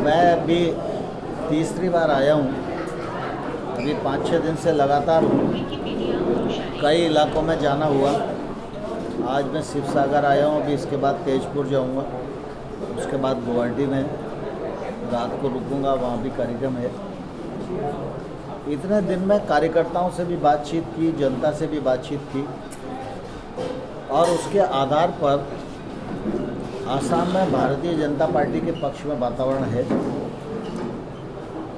मैं अभी तीसरी बार आया हूँ। अभी 5-6 दिन से लगातार कई इलाकों में जाना हुआ। आज मैं शिवसागर आया हूँ, अभी इसके बाद तेजपुर जाऊँगा, उसके बाद गुवाहाटी में रात को रुकूँगा, वहाँ भी कार्यक्रम है। इतने दिन में कार्यकर्ताओं से भी बातचीत की, जनता से भी बातचीत की और उसके आधार पर आसाम में भारतीय जनता पार्टी के पक्ष में वातावरण है।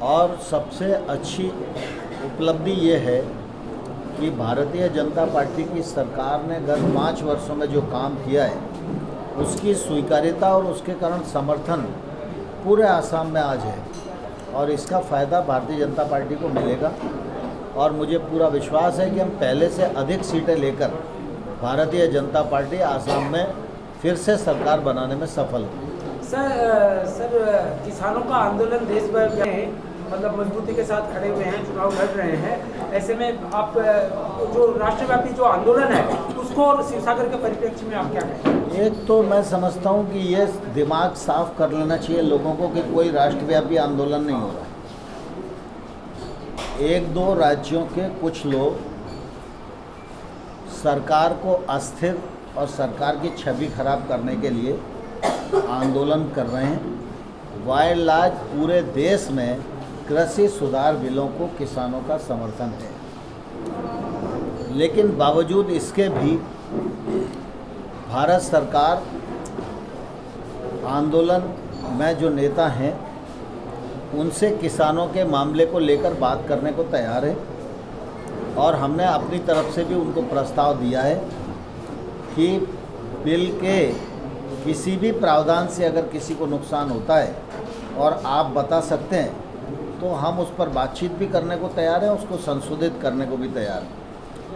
और सबसे अच्छी उपलब्धि ये है कि भारतीय जनता पार्टी की सरकार ने गत 5 वर्षों में जो काम किया है उसकी स्वीकार्यता और उसके कारण समर्थन पूरे आसाम में आज है और इसका फ़ायदा भारतीय जनता पार्टी को मिलेगा। और मुझे पूरा विश्वास है कि हम पहले से अधिक सीटें लेकर भारतीय जनता पार्टी आसाम में फिर से सरकार बनाने में सफल होगी। सर किसानों का आंदोलन देश भर में मतलब मजबूती के साथ खड़े हुए हैं, चुनाव लड़ रहे हैं। ऐसे में आप जो राष्ट्रव्यापी जो आंदोलन है उसको और शिवसागर के परिप्रेक्ष्य में आप क्या कहें? एक तो मैं समझता हूँ कि ये दिमाग साफ कर लेना चाहिए लोगों को कि कोई राष्ट्रव्यापी आंदोलन नहीं हो रहा है। 1-2 राज्यों के कुछ लोग सरकार को अस्थिर और सरकार की छवि खराब करने के लिए आंदोलन कर रहे हैं। वाइल्ड लाज पूरे देश में कृषि सुधार बिलों को किसानों का समर्थन है, लेकिन बावजूद इसके भी भारत सरकार आंदोलन में जो नेता हैं उनसे किसानों के मामले को लेकर बात करने को तैयार है। और हमने अपनी तरफ से भी उनको प्रस्ताव दिया है कि बिल के किसी भी प्रावधान से अगर किसी को नुकसान होता है और आप बता सकते हैं तो हम उस पर बातचीत भी करने को तैयार हैं, उसको संशोधित करने को भी तैयार हैं।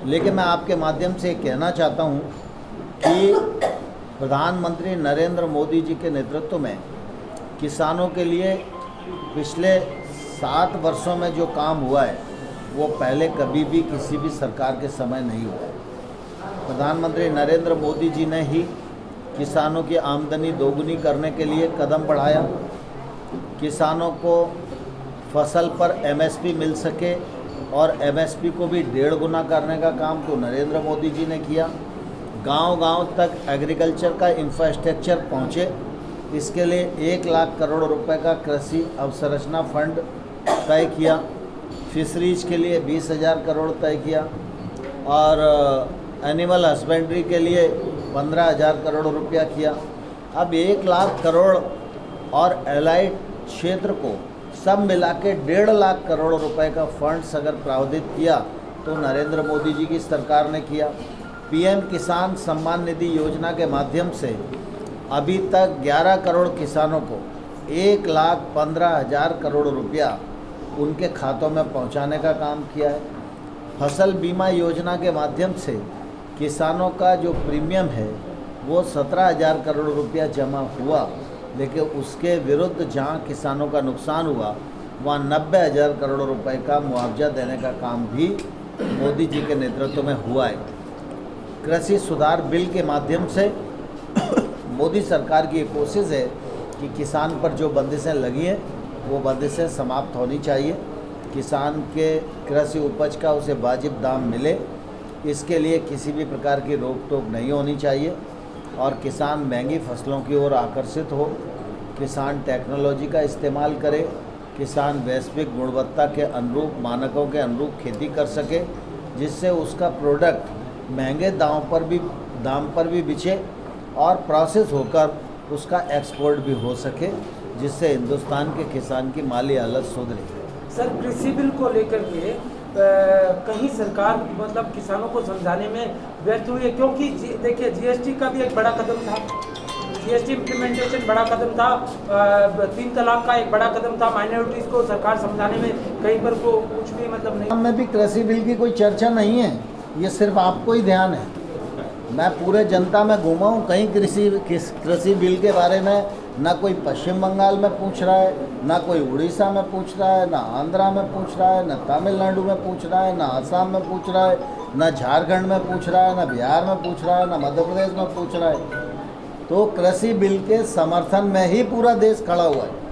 लेकिन मैं आपके माध्यम से कहना चाहता हूं कि प्रधानमंत्री नरेंद्र मोदी जी के नेतृत्व में किसानों के लिए पिछले 7 वर्षों में जो काम हुआ है वो पहले कभी भी किसी भी सरकार के समय नहीं हुआ। प्रधानमंत्री नरेंद्र मोदी जी ने ही किसानों की आमदनी दोगुनी करने के लिए कदम बढ़ाया। किसानों को फसल पर एमएसपी मिल सके और एमएसपी को भी 1.5 गुना करने का काम तो नरेंद्र मोदी जी ने किया। गांव-गांव तक एग्रीकल्चर का इंफ्रास्ट्रक्चर पहुंचे, इसके लिए 1 लाख करोड़ रुपए का कृषि अवसंरचना फंड तय किया। फिशरीज के लिए 20,000 करोड़ तय किया और एनिमल हस्बेंड्री के लिए 15,000 करोड़ रुपया किया। अब 1 लाख करोड़ और एलाइड क्षेत्र को सब मिला के 1.5 लाख करोड़ रुपए का फंड्स अगर प्रावधानित किया तो नरेंद्र मोदी जी की सरकार ने किया। पीएम किसान सम्मान निधि योजना के माध्यम से अभी तक 11 करोड़ किसानों को 1,15,000 करोड़ रुपया उनके खातों में पहुंचाने का काम किया है। फसल बीमा योजना के माध्यम से किसानों का जो प्रीमियम है वो 17,000 करोड़ रुपया जमा हुआ, लेकिन उसके विरुद्ध जहां किसानों का नुकसान हुआ वहाँ 90,000 करोड़ रुपए का मुआवजा देने का काम भी मोदी जी के नेतृत्व में हुआ है। कृषि सुधार बिल के माध्यम से मोदी सरकार की ये कोशिश है कि किसान पर जो बंदिशें लगी हैं वो बंदिशें समाप्त होनी चाहिए। किसान के कृषि उपज का उसे वाजिब दाम मिले, इसके लिए किसी भी प्रकार की रोक टोक नहीं होनी चाहिए और किसान महंगी फसलों की ओर आकर्षित हो। किसान टेक्नोलॉजी का इस्तेमाल करे, किसान वैश्विक गुणवत्ता के अनुरूप मानकों के अनुरूप खेती कर सके, जिससे उसका प्रोडक्ट महंगे दाम पर भी बिके और प्रोसेस होकर उसका एक्सपोर्ट भी हो सके, जिससे हिंदुस्तान के किसान की माली हालत सुधरे। सर कृषि बिल को लेकर के कहीं सरकार मतलब किसानों को समझाने में व्यर्थ हुई है, क्योंकि देखिए जीएसटी का भी एक बड़ा कदम था, जीएसटी इम्प्लीमेंटेशन बड़ा कदम था, 3 तलाक का एक बड़ा कदम था। माइनॉरिटीज़ को सरकार समझाने में कहीं पर को कुछ भी मतलब नहीं। में भी कृषि बिल की कोई चर्चा नहीं है, ये सिर्फ आपको ही ध्यान है। मैं पूरे जनता में घूमा हूँ, कहीं कृषि बिल के बारे में ना कोई पश्चिम बंगाल में पूछ रहा है, ना कोई उड़ीसा में पूछ रहा है, ना आंध्रा में पूछ रहा है, ना तमिलनाडु में पूछ रहा है, ना असम में पूछ रहा है, ना झारखंड में पूछ रहा है, ना बिहार में पूछ रहा है, ना मध्य प्रदेश में पूछ रहा है। तो कृषि बिल के समर्थन में ही पूरा देश खड़ा हुआ है।